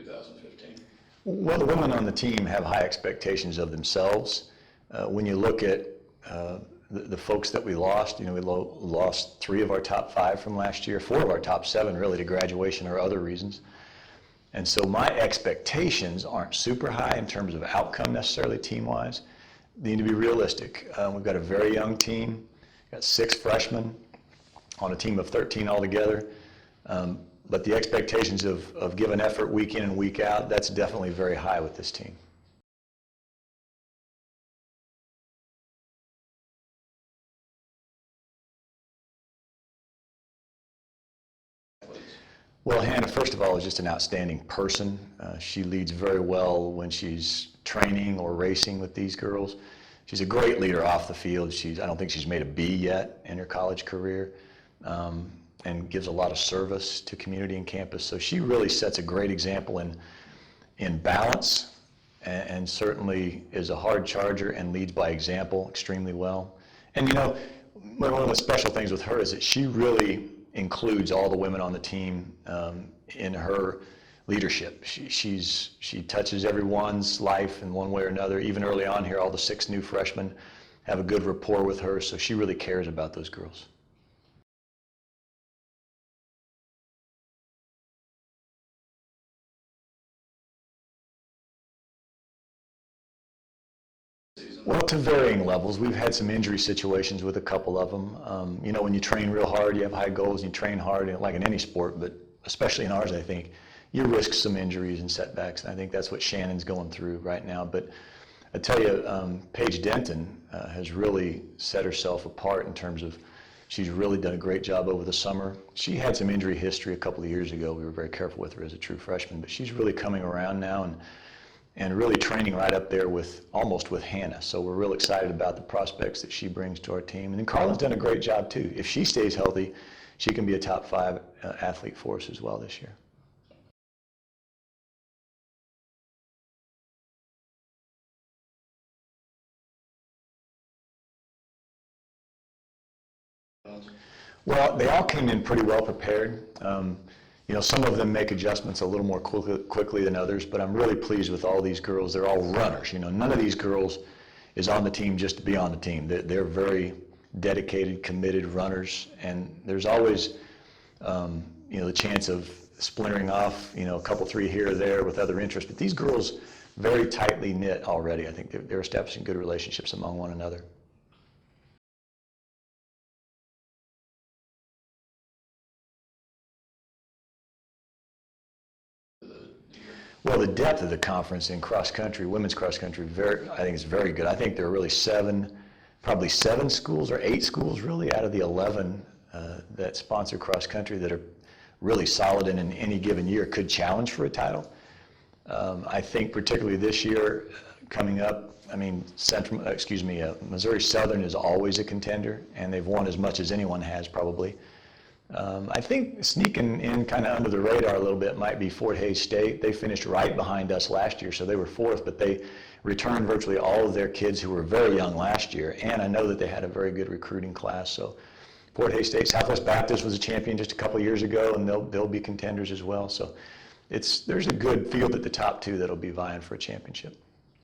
2015? Well, the women on the team have high expectations of themselves. When you look at the folks that we lost, we lost 3 of our top 5 from last year, 4 of our top 7 really to graduation or other reasons. And so my expectations aren't super high in terms of outcome necessarily team-wise. They need to be realistic. We've got a very young team, got 6 freshmen on a team of 13 altogether. But the expectations of giving effort week in and week out, that's definitely very high with this team. Well, Hannah, first of all, is just an outstanding person. She leads very well when she's training or racing with these girls. She's a great leader off the field. I don't think she's made a B yet in her college career, and gives a lot of service to community and campus. So she really sets a great example in balance, and certainly is a hard charger and leads by example extremely well. And one of the special things with her is that she really includes all the women on the team in her leadership. She touches everyone's life in one way or another. Even early on here, all the 6 new freshmen have a good rapport with her, so she really cares about those girls. Well, to varying levels. We've had some injury situations with a couple of them. When you train real hard, you have high goals, and you train hard, like in any sport, but especially in ours, I think, you risk some injuries and setbacks, and I think that's what Shannon's going through right now. But I tell you, Paige Denton has really set herself apart in terms of she's really done a great job over the summer. She had some injury history a couple of years ago. We were very careful with her as a true freshman, but she's really coming around now and really training right up there almost with Hannah. So we're real excited about the prospects that she brings to our team. And then Carlin's done a great job too. If she stays healthy, she can be a top 5 athlete for us as well this year. Well, they all came in pretty well prepared. Some of them make adjustments a little more quickly than others, but I'm really pleased with all these girls. They're all runners. None of these girls is on the team just to be on the team. They're very dedicated, committed runners, and there's always, the chance of splintering off, a couple, 3 here or there with other interests. But these girls, very tightly knit already. I think they're establishing good relationships among one another. Well, the depth of the conference in cross country, women's cross country, I think is very good. I think there are really probably 7 schools or 8 schools really out of the 11 that sponsor cross country that are really solid and in any given year could challenge for a title. I think particularly this year coming up, Missouri Southern is always a contender, and they've won as much as anyone has probably. I think sneaking in kind of under the radar a little bit might be Fort Hays State. They finished right behind us last year, so they were 4th, but they returned virtually all of their kids who were very young last year, and I know that they had a very good recruiting class. So Fort Hays State, Southwest Baptist was a champion just a couple of years ago, and they'll be contenders as well. So there's a good field at the top 2 that'll be vying for a championship.